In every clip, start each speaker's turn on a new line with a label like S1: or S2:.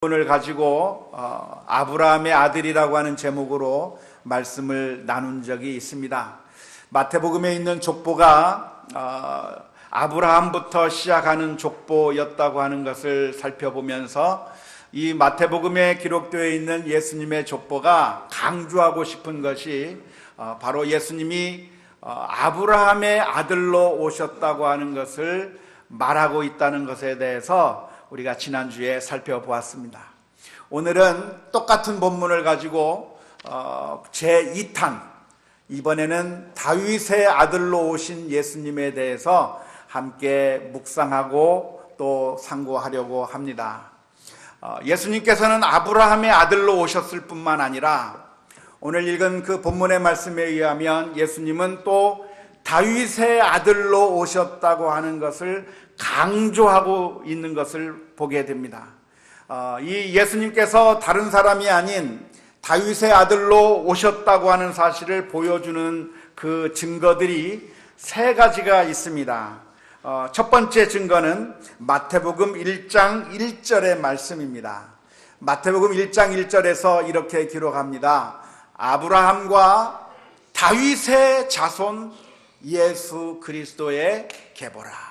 S1: 오늘 가지고 아브라함의 아들이라고 하는 제목으로 말씀을 나눈 적이 있습니다. 마태복음에 있는 족보가 아브라함부터 시작하는 족보였다고 하는 것을 살펴보면서 이 마태복음에 기록되어 있는 예수님의 족보가 강조하고 싶은 것이 바로 예수님이 아브라함의 아들로 오셨다고 하는 것을 말하고 있다는 것에 대해서 우리가 지난주에 살펴보았습니다. 오늘은 똑같은 본문을 가지고 제2탄, 이번에는 다윗의 아들로 오신 예수님에 대해서 함께 묵상하고 또 상고하려고 합니다. 예수님께서는 아브라함의 아들로 오셨을 뿐만 아니라 오늘 읽은 그 본문의 말씀에 의하면 예수님은 또 다윗의 아들로 오셨다고 하는 것을 강조하고 있는 것을 보게 됩니다. 이 예수님께서 다른 사람이 아닌 다윗의 아들로 오셨다고 하는 사실을 보여주는 그 증거들이 세 가지가 있습니다. 첫 번째 증거는 마태복음 1장 1절의 말씀입니다. 마태복음 1장 1절에서 이렇게 기록합니다. 아브라함과 다윗의 자손 예수 그리스도의 계보라.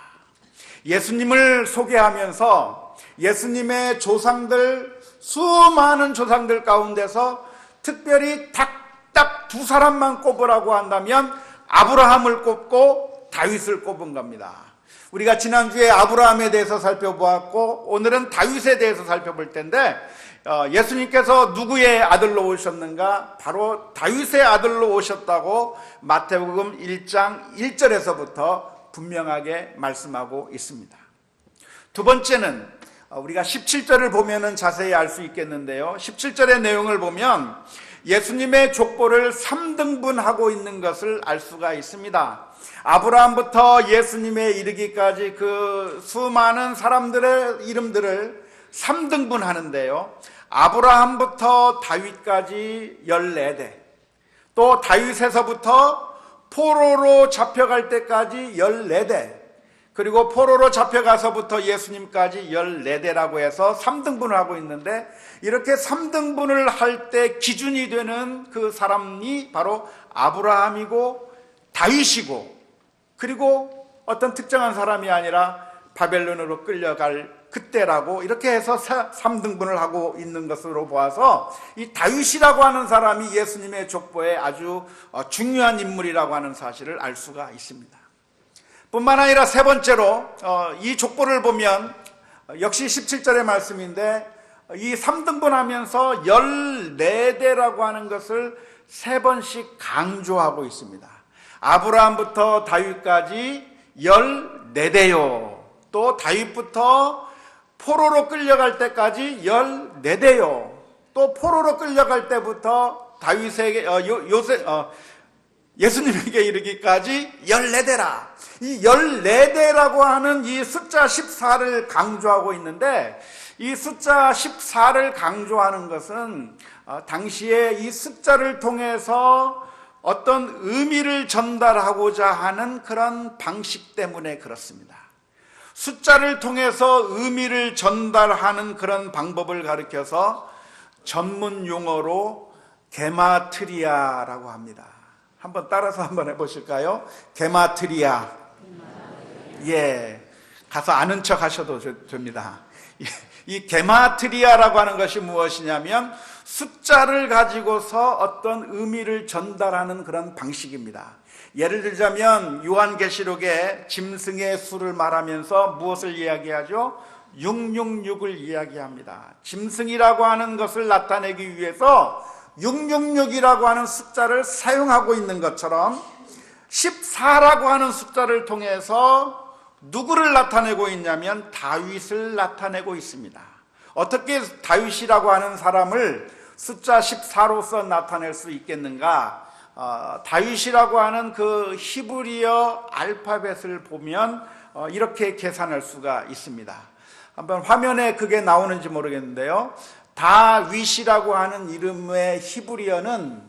S1: 예수님을 소개하면서 예수님의 조상들, 수많은 조상들 가운데서 특별히 딱 두 사람만 꼽으라고 한다면 아브라함을 꼽고 다윗을 꼽은 겁니다. 우리가 지난주에 아브라함에 대해서 살펴보았고 오늘은 다윗에 대해서 살펴볼 텐데 예수님께서 누구의 아들로 오셨는가? 바로 다윗의 아들로 오셨다고 마태복음 1장 1절에서부터 분명하게 말씀하고 있습니다. 두 번째는 우리가 17절을 보면 자세히 알 수 있겠는데요. 17절의 내용을 보면 예수님의 족보를 3등분하고 있는 것을 알 수가 있습니다. 아브라함부터 예수님에 이르기까지 그 수많은 사람들의 이름들을 3등분 하는데요. 아브라함부터 다윗까지 14대, 또 다윗에서부터 포로로 잡혀갈 때까지 14대, 그리고 포로로 잡혀가서부터 예수님까지 14대라고 해서 3등분을 하고 있는데, 이렇게 3등분을 할 때 기준이 되는 그 사람이 바로 아브라함이고 다윗이고, 그리고 어떤 특정한 사람이 아니라 바벨론으로 끌려갈 그때라고 이렇게 해서 3등분을 하고 있는 것으로 보아서 이 다윗이라고 하는 사람이 예수님의 족보에 아주 중요한 인물이라고 하는 사실을 알 수가 있습니다. 뿐만 아니라 세 번째로 이 족보를 보면 역시 17절의 말씀인데 이 3등분하면서 14대라고 하는 것을 세 번씩 강조하고 있습니다. 아브라함부터 다윗까지 14대요. 또 다윗부터 포로로 끌려갈 때까지 14대요. 또 포로로 끌려갈 때부터 다윗에게 예수님에게 이르기까지 14대라. 이 14대라고 하는 이 숫자 14를 강조하고 있는데, 이 숫자 14를 강조하는 것은 당시에 이 숫자를 통해서 어떤 의미를 전달하고자 하는 그런 방식 때문에 그렇습니다. 숫자를 통해서 의미를 전달하는 그런 방법을 가리켜서 전문 용어로 게마트리아라고 합니다. 한번 따라서 한번 해보실까요? 게마트리아. 예, 가서 아는 척 하셔도 됩니다. 이 게마트리아라고 하는 것이 무엇이냐면 숫자를 가지고서 어떤 의미를 전달하는 그런 방식입니다. 예를 들자면 요한계시록에 짐승의 수를 말하면서 무엇을 이야기하죠? 666을 이야기합니다. 짐승이라고 하는 것을 나타내기 위해서 666이라고 하는 숫자를 사용하고 있는 것처럼 14라고 하는 숫자를 통해서 누구를 나타내고 있냐면 다윗을 나타내고 있습니다. 어떻게 다윗이라고 하는 사람을 숫자 14로서 나타낼 수 있겠는가? 다윗이라고 하는 그 히브리어 알파벳을 보면 이렇게 계산할 수가 있습니다. 한번 화면에 그게 나오는지 모르겠는데요. 다윗이라고 하는 이름의 히브리어는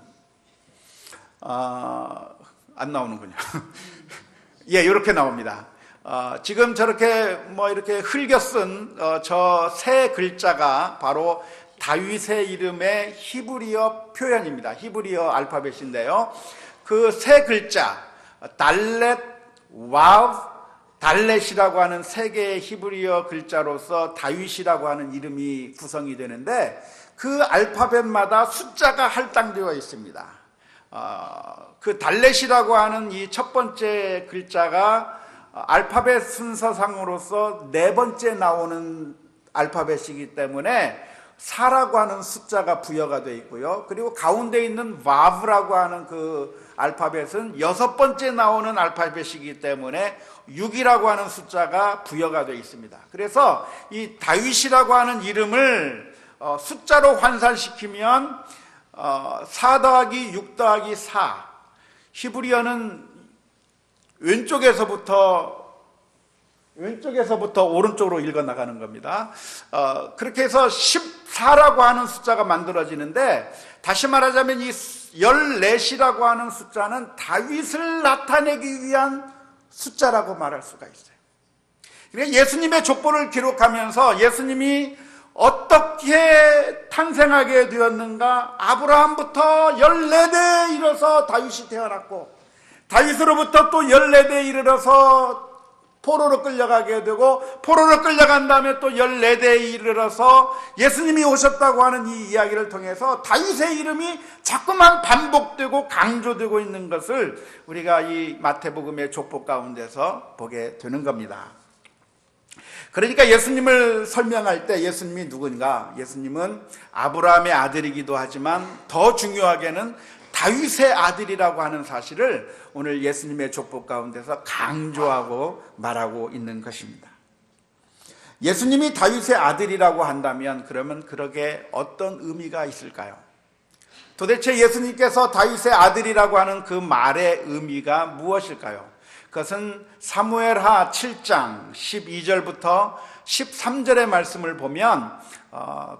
S1: 안 나오는군요. 예, 이렇게 나옵니다. 지금 저렇게 이렇게 흘겨 쓴 저 세 글자가 바로 다윗의 이름의 히브리어 표현입니다. 히브리어 알파벳인데요. 그 세 글자 달렛, 와우, 달렛이라고 하는 세 개의 히브리어 글자로서 다윗이라고 하는 이름이 구성이 되는데 그 알파벳마다 숫자가 할당되어 있습니다. 그 달렛이라고 하는 이 첫 번째 글자가 알파벳 순서상으로서 네 번째 나오는 알파벳이기 때문에 4라고 하는 숫자가 부여가 되어 있고요. 그리고 가운데 있는 와브라고 하는 그 알파벳은 여섯 번째 나오는 알파벳이기 때문에 6이라고 하는 숫자가 부여가 되어 있습니다. 그래서 이 다윗이라고 하는 이름을 숫자로 환산시키면 4 더하기 6 더하기 4, 히브리어는 왼쪽에서부터 오른쪽으로 읽어 나가는 겁니다. 그렇게 해서 14라고 하는 숫자가 만들어지는데, 다시 말하자면 이 14이라고 하는 숫자는 다윗을 나타내기 위한 숫자라고 말할 수가 있어요. 그러니까 예수님의 족보를 기록하면서 예수님이 어떻게 탄생하게 되었는가, 아브라함부터 14대에 이르러서 다윗이 태어났고, 다윗으로부터 또 14대에 이르러서 포로로 끌려가게 되고, 포로로 끌려간 다음에 또 14대에 이르러서 예수님이 오셨다고 하는 이 이야기를 통해서 다윗의 이름이 자꾸만 반복되고 강조되고 있는 것을 우리가 이 마태복음의 족보 가운데서 보게 되는 겁니다. 그러니까 예수님을 설명할 때 예수님이 누군가, 예수님은 아브라함의 아들이기도 하지만 더 중요하게는 다윗의 아들이라고 하는 사실을 오늘 예수님의 족보 가운데서 강조하고 말하고 있는 것입니다. 예수님이 다윗의 아들이라고 한다면 그러면 그러게 어떤 의미가 있을까요? 도대체 예수님께서 다윗의 아들이라고 하는 그 말의 의미가 무엇일까요? 그것은 사무엘하 7장 12절부터 13절의 말씀을 보면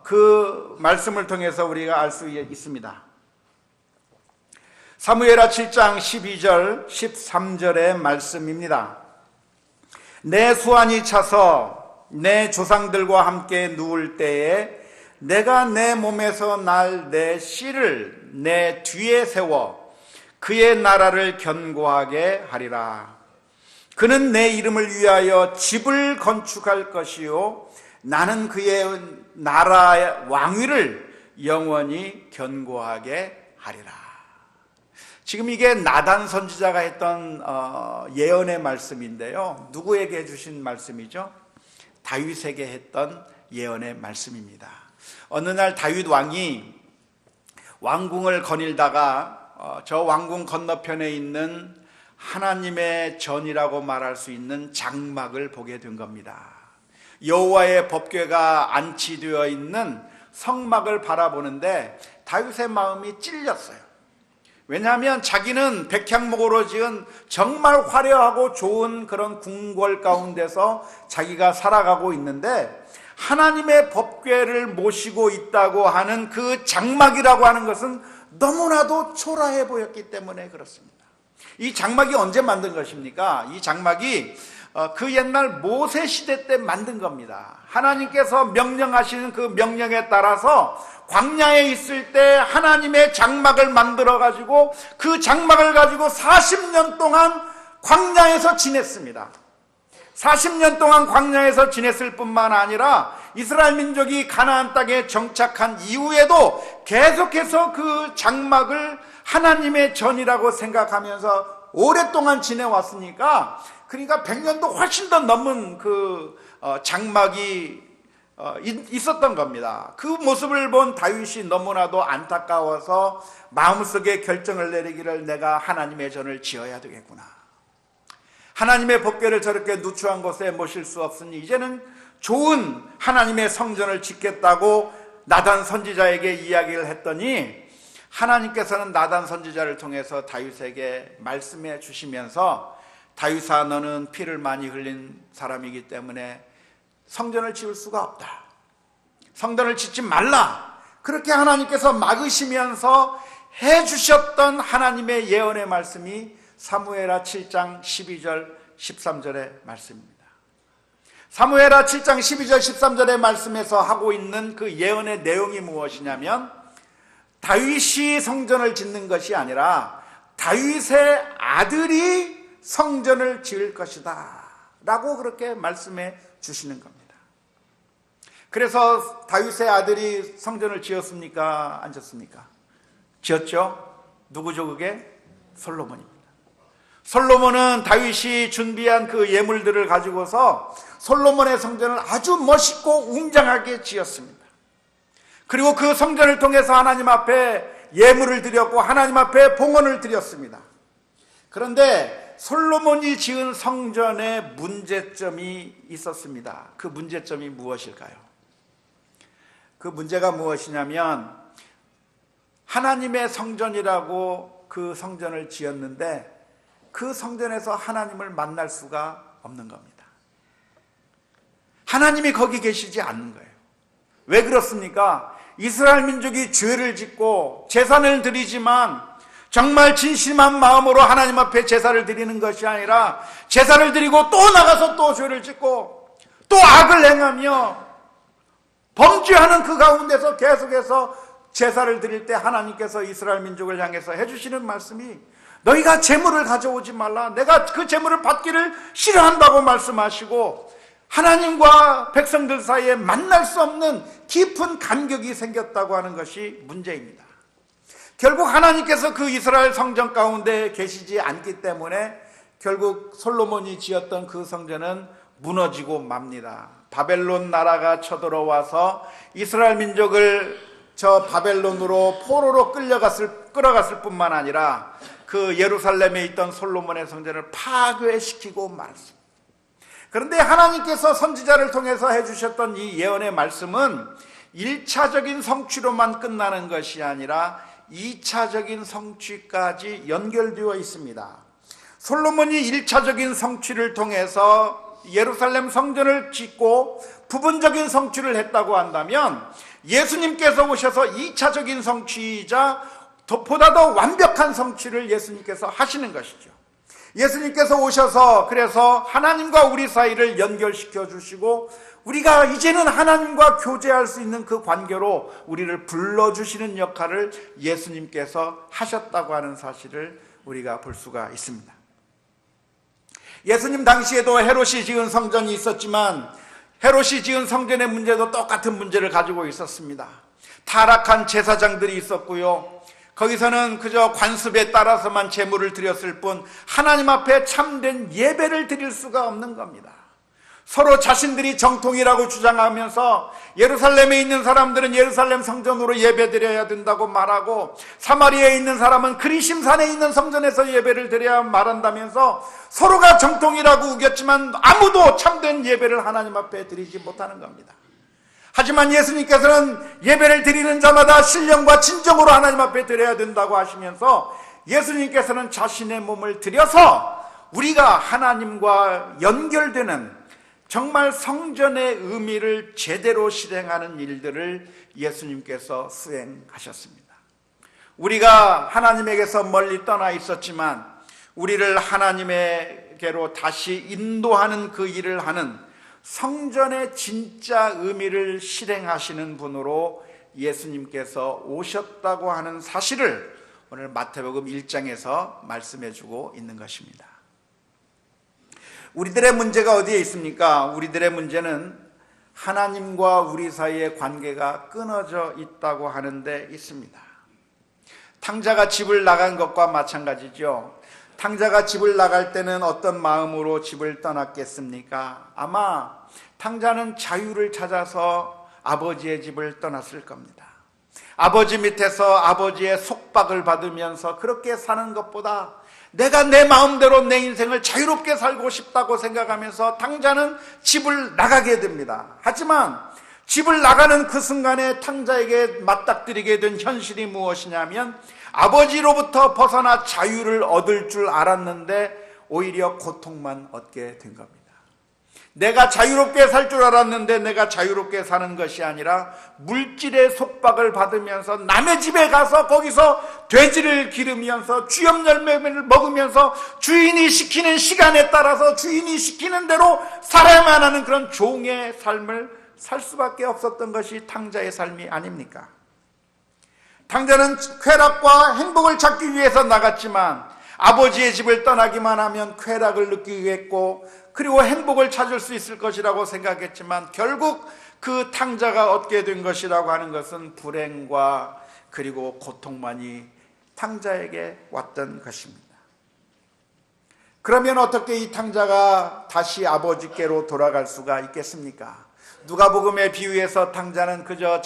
S1: 그 말씀을 통해서 우리가 알 수 있습니다. 사무엘하 7장 12절 13절의 말씀입니다. 내 수완이 차서 내 조상들과 함께 누울 때에 내가 내 몸에서 날 내 씨를 내 뒤에 세워 그의 나라를 견고하게 하리라. 그는 내 이름을 위하여 집을 건축할 것이요 나는 그의 나라의 왕위를 영원히 견고하게 하리라. 지금 이게 나단 선지자가 했던 예언의 말씀인데요. 누구에게 해주신 말씀이죠? 다윗에게 했던 예언의 말씀입니다. 어느 날 다윗 왕이 왕궁을 거닐다가 저 왕궁 건너편에 있는 하나님의 전이라고 말할 수 있는 장막을 보게 된 겁니다. 여호와의 법궤가 안치되어 있는 성막을 바라보는데 다윗의 마음이 찔렸어요. 왜냐하면 자기는 백향목으로 지은 정말 화려하고 좋은 그런 궁궐 가운데서 자기가 살아가고 있는데 하나님의 법궤를 모시고 있다고 하는 그 장막이라고 하는 것은 너무나도 초라해 보였기 때문에 그렇습니다. 이 장막이 언제 만든 것입니까? 이 장막이 그 옛날 모세 시대 때 만든 겁니다. 하나님께서 명령하시는 그 명령에 따라서 광야에 있을 때 하나님의 장막을 만들어 가지고 그 장막을 가지고 40년 동안 광야에서 지냈습니다. 40년 동안 광야에서 지냈을 뿐만 아니라 이스라엘 민족이 가나안 땅에 정착한 이후에도 계속해서 그 장막을 하나님의 전이라고 생각하면서 오랫동안 지내왔으니까, 그러니까 100년도 훨씬 더 넘은 그 장막이 있었던 겁니다. 그 모습을 본 다윗이 너무나도 안타까워서 마음속에 결정을 내리기를, 내가 하나님의 전을 지어야 되겠구나. 하나님의 법궤를 저렇게 누추한 곳에 모실 수 없으니 이제는 좋은 하나님의 성전을 짓겠다고 나단 선지자에게 이야기를 했더니, 하나님께서는 나단 선지자를 통해서 다윗에게 말씀해 주시면서, 다윗아, 너는 피를 많이 흘린 사람이기 때문에 성전을 지을 수가 없다. 성전을 짓지 말라. 그렇게 하나님께서 막으시면서 해주셨던 하나님의 예언의 말씀이 사무엘하 7장 12절 13절의 말씀입니다. 사무엘하 7장 12절 13절의 말씀에서 하고 있는 그 예언의 내용이 무엇이냐면 다윗이 성전을 짓는 것이 아니라 다윗의 아들이 성전을 지을 것이다 라고 그렇게 말씀해 주시는 겁니다. 그래서 다윗의 아들이 성전을 지었습니까? 안 지었습니까? 지었죠? 누구죠 그게? 솔로몬입니다. 솔로몬은 다윗이 준비한 그 예물들을 가지고서 솔로몬의 성전을 아주 멋있고 웅장하게 지었습니다. 그리고 그 성전을 통해서 하나님 앞에 예물을 드렸고 하나님 앞에 봉헌을 드렸습니다. 그런데 솔로몬이 지은 성전에 문제점이 있었습니다. 그 문제점이 무엇일까요? 그 문제가 무엇이냐면 하나님의 성전이라고 그 성전을 지었는데 그 성전에서 하나님을 만날 수가 없는 겁니다. 하나님이 거기 계시지 않는 거예요. 왜 그렇습니까? 이스라엘 민족이 죄를 짓고 제사를 드리지만 정말 진심한 마음으로 하나님 앞에 제사를 드리는 것이 아니라 제사를 드리고 또 나가서 또 죄를 짓고 또 악을 행하며 범죄하는 그 가운데서 계속해서 제사를 드릴 때 하나님께서 이스라엘 민족을 향해서 해주시는 말씀이 너희가 제물을 가져오지 말라, 내가 그 제물을 받기를 싫어한다고 말씀하시고 하나님과 백성들 사이에 만날 수 없는 깊은 간격이 생겼다고 하는 것이 문제입니다. 결국 하나님께서 그 이스라엘 성전 가운데 계시지 않기 때문에 결국 솔로몬이 지었던 그 성전은 무너지고 맙니다. 바벨론 나라가 쳐들어와서 이스라엘 민족을 저 바벨론으로 포로로 끌어갔을 뿐만 아니라 그 예루살렘에 있던 솔로몬의 성전을 파괴시키고 말았습니다. 그런데 하나님께서 선지자를 통해서 해주셨던 이 예언의 말씀은 1차적인 성취로만 끝나는 것이 아니라 2차적인 성취까지 연결되어 있습니다. 솔로몬이 1차적인 성취를 통해서 예루살렘 성전을 짓고 부분적인 성취를 했다고 한다면 예수님께서 오셔서 2차적인 성취이자 보다 더 완벽한 성취를 예수님께서 하시는 것이죠. 예수님께서 오셔서 그래서 하나님과 우리 사이를 연결시켜 주시고 우리가 이제는 하나님과 교제할 수 있는 그 관계로 우리를 불러주시는 역할을 예수님께서 하셨다고 하는 사실을 우리가 볼 수가 있습니다. 예수님 당시에도 헤롯이 지은 성전이 있었지만 헤롯이 지은 성전의 문제도 똑같은 문제를 가지고 있었습니다. 타락한 제사장들이 있었고요, 거기서는 그저 관습에 따라서만 제물을 드렸을 뿐 하나님 앞에 참된 예배를 드릴 수가 없는 겁니다. 서로 자신들이 정통이라고 주장하면서 예루살렘에 있는 사람들은 예루살렘 성전으로 예배드려야 된다고 말하고 사마리아에 있는 사람은 그리심산에 있는 성전에서 예배를 드려야 말한다면서 서로가 정통이라고 우겼지만 아무도 참된 예배를 하나님 앞에 드리지 못하는 겁니다. 하지만 예수님께서는 예배를 드리는 자마다 신령과 진정으로 하나님 앞에 드려야 된다고 하시면서 예수님께서는 자신의 몸을 드려서 우리가 하나님과 연결되는 정말 성전의 의미를 제대로 실행하는 일들을 예수님께서 수행하셨습니다. 우리가 하나님에게서 멀리 떠나 있었지만 우리를 하나님에게로 다시 인도하는 그 일을 하는 성전의 진짜 의미를 실행하시는 분으로 예수님께서 오셨다고 하는 사실을 오늘 마태복음 1장에서 말씀해 주고 있는 것입니다. 우리들의 문제가 어디에 있습니까? 우리들의 문제는 하나님과 우리 사이의 관계가 끊어져 있다고 하는 데 있습니다. 탕자가 집을 나간 것과 마찬가지죠. 탕자가 집을 나갈 때는 어떤 마음으로 집을 떠났겠습니까? 아마 탕자는 자유를 찾아서 아버지의 집을 떠났을 겁니다. 아버지 밑에서 아버지의 속박을 받으면서 그렇게 사는 것보다 내가 내 마음대로 내 인생을 자유롭게 살고 싶다고 생각하면서 탕자는 집을 나가게 됩니다. 하지만 집을 나가는 그 순간에 탕자에게 맞닥뜨리게 된 현실이 무엇이냐면 아버지로부터 벗어나 자유를 얻을 줄 알았는데 오히려 고통만 얻게 된 겁니다. 내가 자유롭게 살 줄 알았는데 내가 자유롭게 사는 것이 아니라 물질의 속박을 받으면서 남의 집에 가서 거기서 돼지를 기르면서 쥐염 열매를 먹으면서 주인이 시키는 시간에 따라서 주인이 시키는 대로 살아야만 하는 그런 종의 삶을 살 수밖에 없었던 것이 탕자의 삶이 아닙니까? 탕자는 쾌락과 행복을 찾기 위해서 나갔지만 아버지의 집을 떠나기만 하면 쾌락을 느끼겠고 그리고 행복을 찾을 수 있을 것이라고 생각했지만 결국 그 탕자가 얻게 된 것이라고 하는 것은 불행과 그리고 고통만이 탕자에게 왔던 것입니다. 그러면 어떻게 이 탕자가 다시 아버지께로 돌아갈 수가 있겠습니까? 누가복음의 비유에서 탕자는 그저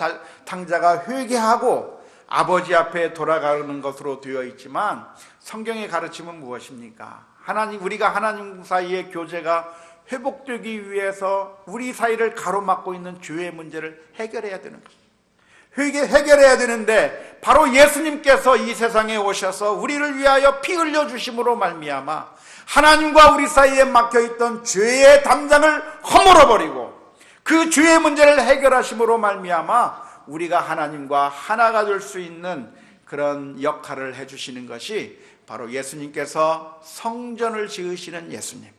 S1: 탕자가 회개하고 아버지 앞에 돌아가는 것으로 되어 있지만 성경의 가르침은 무엇입니까? 우리가 하나님 사이의 교제가 회복되기 위해서 우리 사이를 가로막고 있는 죄의 문제를 해결해야 되는 것입니다. 해결해야 되는데 바로 예수님께서 이 세상에 오셔서 우리를 위하여 피 흘려 주심으로 말미암아 하나님과 우리 사이에 막혀있던 죄의 담장을 허물어 버리고 그 죄의 문제를 해결하심으로 말미암아 우리가 하나님과 하나가 될 수 있는 그런 역할을 해주시는 것이 바로 예수님께서 성전을 지으시는 예수님,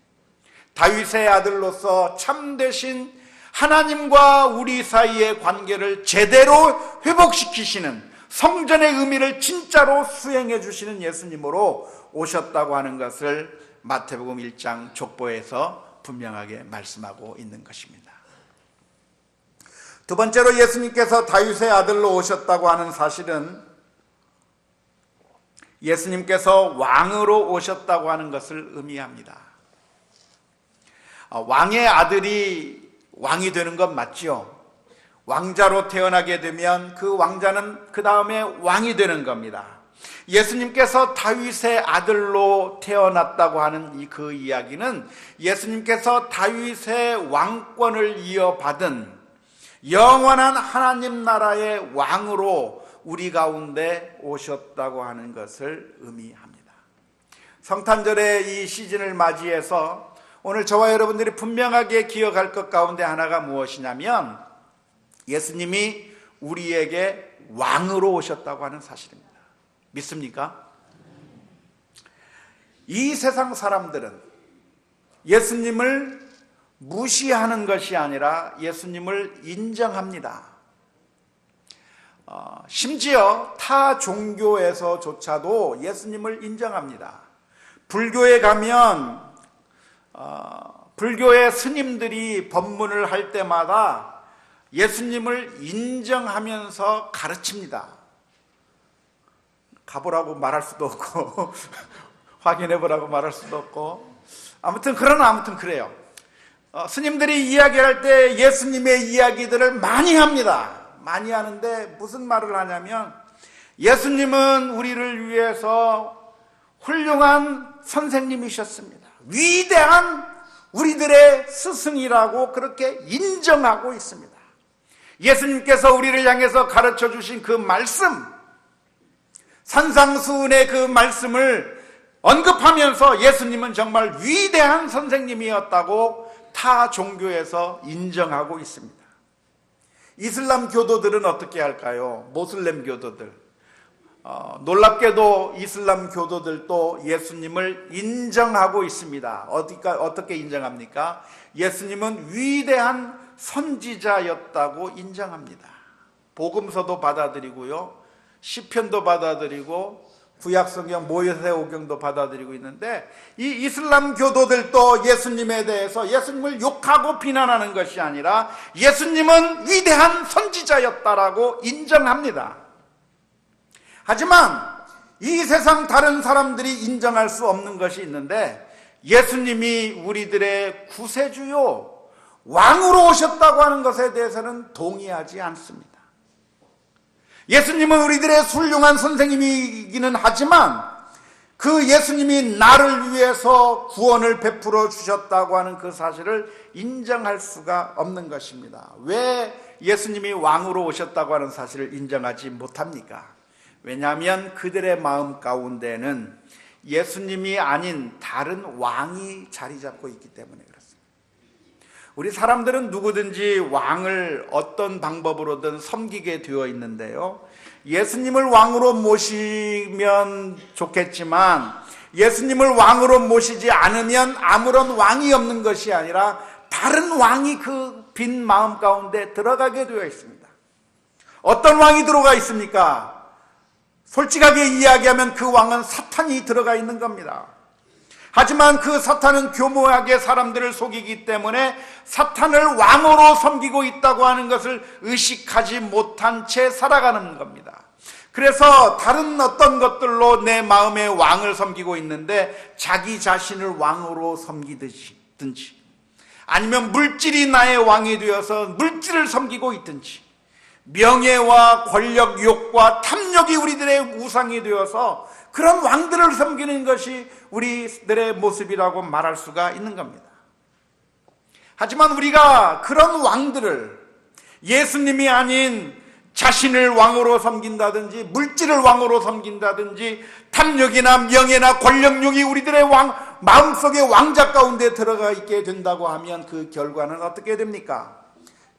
S1: 다윗의 아들로서 참되신 하나님과 우리 사이의 관계를 제대로 회복시키시는 성전의 의미를 진짜로 수행해 주시는 예수님으로 오셨다고 하는 것을 마태복음 1장 족보에서 분명하게 말씀하고 있는 것입니다. 두 번째로 예수님께서 다윗의 아들로 오셨다고 하는 사실은 예수님께서 왕으로 오셨다고 하는 것을 의미합니다. 왕의 아들이 왕이 되는 건 맞죠. 왕자로 태어나게 되면 그 왕자는 그 다음에 왕이 되는 겁니다. 예수님께서 다윗의 아들로 태어났다고 하는 그 이야기는 예수님께서 다윗의 왕권을 이어받은 영원한 하나님 나라의 왕으로 우리 가운데 오셨다고 하는 것을 의미합니다. 성탄절의 이 시즌을 맞이해서 오늘 저와 여러분들이 분명하게 기억할 것 가운데 하나가 무엇이냐면 예수님이 우리에게 왕으로 오셨다고 하는 사실입니다. 믿습니까? 이 세상 사람들은 예수님을 무시하는 것이 아니라 예수님을 인정합니다. 심지어 타 종교에서조차도 예수님을 인정합니다. 불교에 가면 불교의 스님들이 법문을 할 때마다 예수님을 인정하면서 가르칩니다. 가보라고 말할 수도 없고 확인해보라고 말할 수도 없고 아무튼 그래요. 스님들이 이야기할 때 예수님의 이야기들을 많이 합니다. 많이 하는데 무슨 말을 하냐면 예수님은 우리를 위해서 훌륭한 선생님이셨습니다. 위대한 우리들의 스승이라고 그렇게 인정하고 있습니다. 예수님께서 우리를 향해서 가르쳐 주신 그 말씀, 산상수훈의 그 말씀을 언급하면서 예수님은 정말 위대한 선생님이었다고 타 종교에서 인정하고 있습니다. 이슬람 교도들은 어떻게 할까요? 모슬렘 교도들. 놀랍게도 이슬람 교도들도 예수님을 인정하고 있습니다. 어떻게 인정합니까? 예수님은 위대한 선지자였다고 인정합니다. 복음서도 받아들이고요, 시편도 받아들이고 구약성경 모세오경도 받아들이고 있는데 이 이슬람 교도들도 예수님에 대해서 예수님을 욕하고 비난하는 것이 아니라 예수님은 위대한 선지자였다라고 인정합니다. 하지만 이 세상 다른 사람들이 인정할 수 없는 것이 있는데 예수님이 우리들의 구세주요 왕으로 오셨다고 하는 것에 대해서는 동의하지 않습니다. 예수님은 우리들의 훌륭한 선생님이기는 하지만 그 예수님이 나를 위해서 구원을 베풀어 주셨다고 하는 그 사실을 인정할 수가 없는 것입니다. 왜 예수님이 왕으로 오셨다고 하는 사실을 인정하지 못합니까? 왜냐하면 그들의 마음 가운데는 예수님이 아닌 다른 왕이 자리 잡고 있기 때문에 그렇습니다. 우리 사람들은 누구든지 왕을 어떤 방법으로든 섬기게 되어 있는데요, 예수님을 왕으로 모시면 좋겠지만 예수님을 왕으로 모시지 않으면 아무런 왕이 없는 것이 아니라 다른 왕이 그 빈 마음 가운데 들어가게 되어 있습니다. 어떤 왕이 들어가 있습니까? 솔직하게 이야기하면 그 왕은 사탄이 들어가 있는 겁니다. 하지만 그 사탄은 교묘하게 사람들을 속이기 때문에 사탄을 왕으로 섬기고 있다고 하는 것을 의식하지 못한 채 살아가는 겁니다. 그래서 다른 어떤 것들로 내 마음의 왕을 섬기고 있는데 자기 자신을 왕으로 섬기든지 아니면 물질이 나의 왕이 되어서 물질을 섬기고 있든지 명예와 권력, 욕과 탐욕이 우리들의 우상이 되어서 그런 왕들을 섬기는 것이 우리들의 모습이라고 말할 수가 있는 겁니다. 하지만 우리가 그런 왕들을 예수님이 아닌 자신을 왕으로 섬긴다든지 물질을 왕으로 섬긴다든지 탐욕이나 명예나 권력욕이 우리들의 마음속에 왕자 가운데 들어가 있게 된다고 하면 그 결과는 어떻게 됩니까?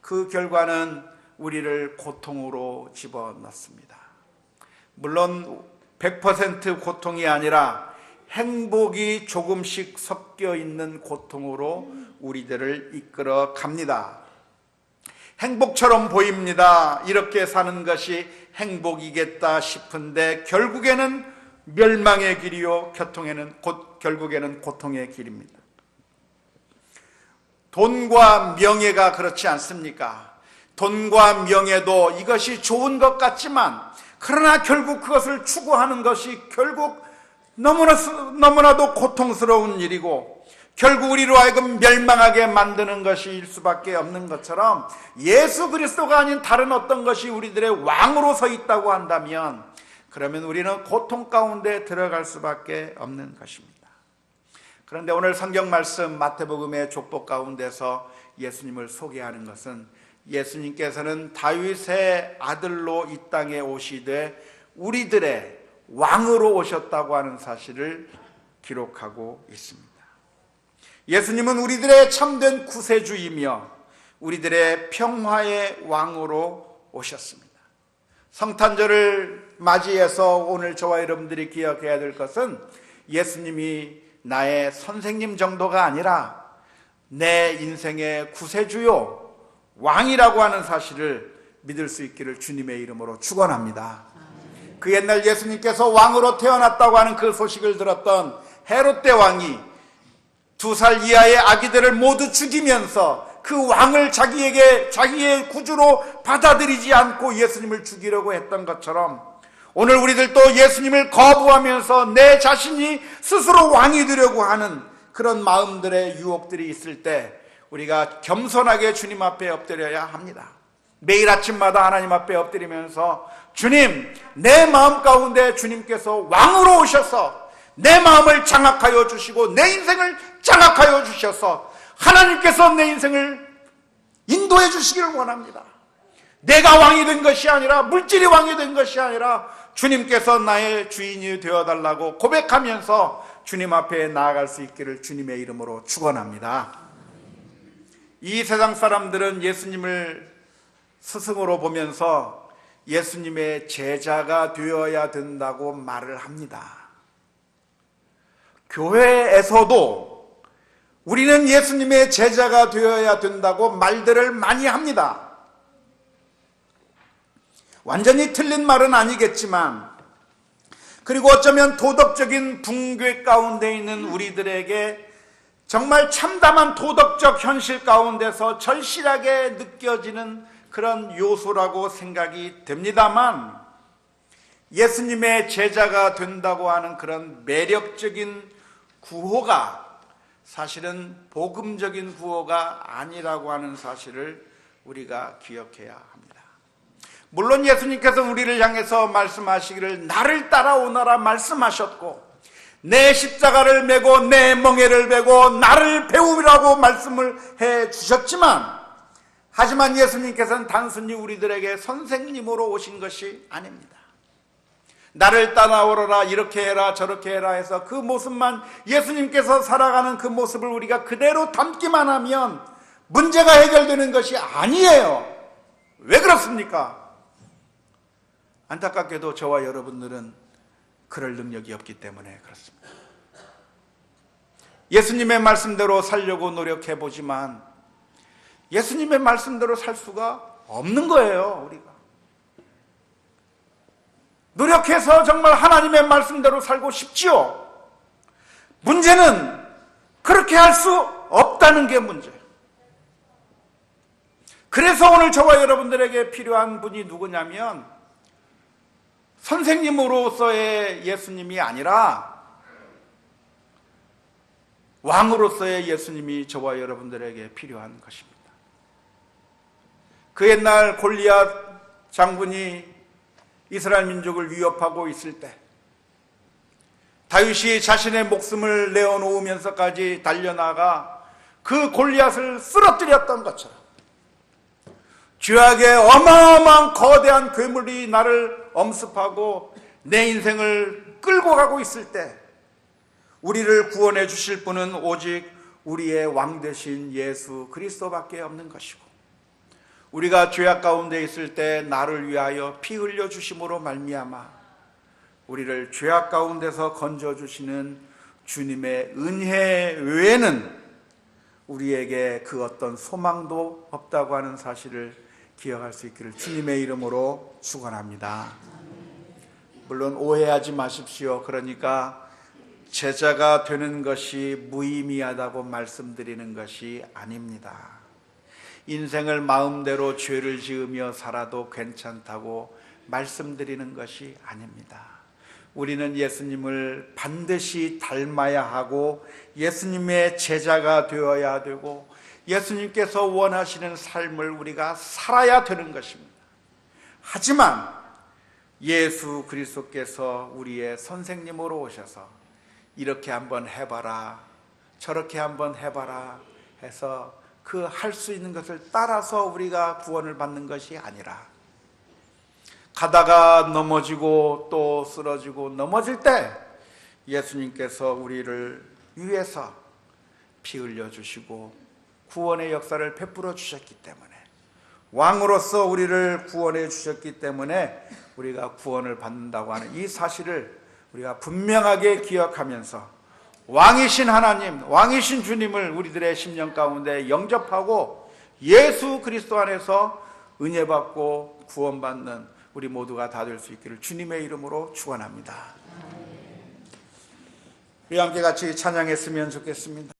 S1: 그 결과는 우리를 고통으로 집어넣습니다. 물론 100% 고통이 아니라 행복이 조금씩 섞여 있는 고통으로 우리들을 이끌어 갑니다. 행복처럼 보입니다. 이렇게 사는 것이 행복이겠다 싶은데 결국에는 멸망의 길이요 결국에는 고통의 길입니다. 돈과 명예가 그렇지 않습니까? 돈과 명예도 이것이 좋은 것 같지만 그러나 결국 그것을 추구하는 것이 결국 너무나도 고통스러운 일이고 결국 우리로 하여금 멸망하게 만드는 것일 수밖에 없는 것처럼 예수 그리스도가 아닌 다른 어떤 것이 우리들의 왕으로 서 있다고 한다면 그러면 우리는 고통 가운데 들어갈 수밖에 없는 것입니다. 그런데 오늘 성경 말씀 마태복음의 족보 가운데서 예수님을 소개하는 것은 예수님께서는 다윗의 아들로 이 땅에 오시되 우리들의 왕으로 오셨다고 하는 사실을 기록하고 있습니다. 예수님은 우리들의 참된 구세주이며 우리들의 평화의 왕으로 오셨습니다. 성탄절을 맞이해서 오늘 저와 여러분들이 기억해야 될 것은 예수님이 나의 선생님 정도가 아니라 내 인생의 구세주요 왕이라고 하는 사실을 믿을 수 있기를 주님의 이름으로 축원합니다. 그 옛날 예수님께서 왕으로 태어났다고 하는 그 소식을 들었던 헤롯 대왕이 2살 이하의 아기들을 모두 죽이면서 그 왕을 자기의 구주로 받아들이지 않고 예수님을 죽이려고 했던 것처럼 오늘 우리들도 예수님을 거부하면서 내 자신이 스스로 왕이 되려고 하는 그런 마음들의 유혹들이 있을 때 우리가 겸손하게 주님 앞에 엎드려야 합니다. 매일 아침마다 하나님 앞에 엎드리면서 주님, 내 마음 가운데 주님께서 왕으로 오셔서 내 마음을 장악하여 주시고 내 인생을 장악하여 주셔서 하나님께서 내 인생을 인도해 주시기를 원합니다. 내가 왕이 된 것이 아니라 물질이 왕이 된 것이 아니라 주님께서 나의 주인이 되어달라고 고백하면서 주님 앞에 나아갈 수 있기를 주님의 이름으로 축원합니다. 이 세상 사람들은 예수님을 스승으로 보면서 예수님의 제자가 되어야 된다고 말을 합니다. 교회에서도 우리는 예수님의 제자가 되어야 된다고 말들을 많이 합니다. 완전히 틀린 말은 아니겠지만 그리고 어쩌면 도덕적인 붕괴 가운데 있는 우리들에게 정말 참담한 도덕적 현실 가운데서 절실하게 느껴지는 그런 요소라고 생각이 됩니다만 예수님의 제자가 된다고 하는 그런 매력적인 구호가 사실은 복음적인 구호가 아니라고 하는 사실을 우리가 기억해야 합니다. 물론 예수님께서 우리를 향해서 말씀하시기를 나를 따라오너라 말씀하셨고 내 십자가를 메고 내 멍에를 메고 나를 배우라고 말씀을 해 주셨지만 하지만 예수님께서는 단순히 우리들에게 선생님으로 오신 것이 아닙니다. 나를 따라오너라 이렇게 해라 저렇게 해라 해서 그 모습만 예수님께서 살아가는 그 모습을 우리가 그대로 담기만 하면 문제가 해결되는 것이 아니에요. 왜 그렇습니까? 안타깝게도 저와 여러분들은 그럴 능력이 없기 때문에 그렇습니다. 예수님의 말씀대로 살려고 노력해보지만 예수님의 말씀대로 살 수가 없는 거예요. 우리가 노력해서 정말 하나님의 말씀대로 살고 싶지요. 문제는 그렇게 할 수 없다는 게 문제예요. 그래서 오늘 저와 여러분들에게 필요한 분이 누구냐면 선생님으로서의 예수님이 아니라 왕으로서의 예수님이 저와 여러분들에게 필요한 것입니다. 그 옛날 골리앗 장군이 이스라엘 민족을 위협하고 있을 때 다윗이 자신의 목숨을 내어놓으면서까지 달려나가 그 골리앗을 쓰러뜨렸던 것처럼 죄악의 어마어마한 거대한 괴물이 나를 엄습하고 내 인생을 끌고 가고 있을 때 우리를 구원해 주실 분은 오직 우리의 왕 되신 예수 그리스도밖에 없는 것이고 우리가 죄악 가운데 있을 때 나를 위하여 피 흘려 주심으로 말미암아 우리를 죄악 가운데서 건져 주시는 주님의 은혜 외에는 우리에게 그 어떤 소망도 없다고 하는 사실을 기억할 수 있기를 주님의 이름으로 축원합니다. 물론 오해하지 마십시오. 그러니까 제자가 되는 것이 무의미하다고 말씀드리는 것이 아닙니다. 인생을 마음대로 죄를 지으며 살아도 괜찮다고 말씀드리는 것이 아닙니다. 우리는 예수님을 반드시 닮아야 하고 예수님의 제자가 되어야 되고 예수님께서 원하시는 삶을 우리가 살아야 되는 것입니다. 하지만 예수 그리스도께서 우리의 선생님으로 오셔서 이렇게 한번 해봐라 저렇게 한번 해봐라 해서 그 할 수 있는 것을 따라서 우리가 구원을 받는 것이 아니라 가다가 넘어지고 또 쓰러지고 넘어질 때 예수님께서 우리를 위해서 피 흘려 주시고 구원의 역사를 베풀어 주셨기 때문에 왕으로서 우리를 구원해 주셨기 때문에 우리가 구원을 받는다고 하는 이 사실을 우리가 분명하게 기억하면서 왕이신 하나님, 왕이신 주님을 우리들의 심령 가운데 영접하고 예수 그리스도 안에서 은혜 받고 구원받는 우리 모두가 다 될 수 있기를 주님의 이름으로 축원합니다. 우리 함께 같이 찬양했으면 좋겠습니다.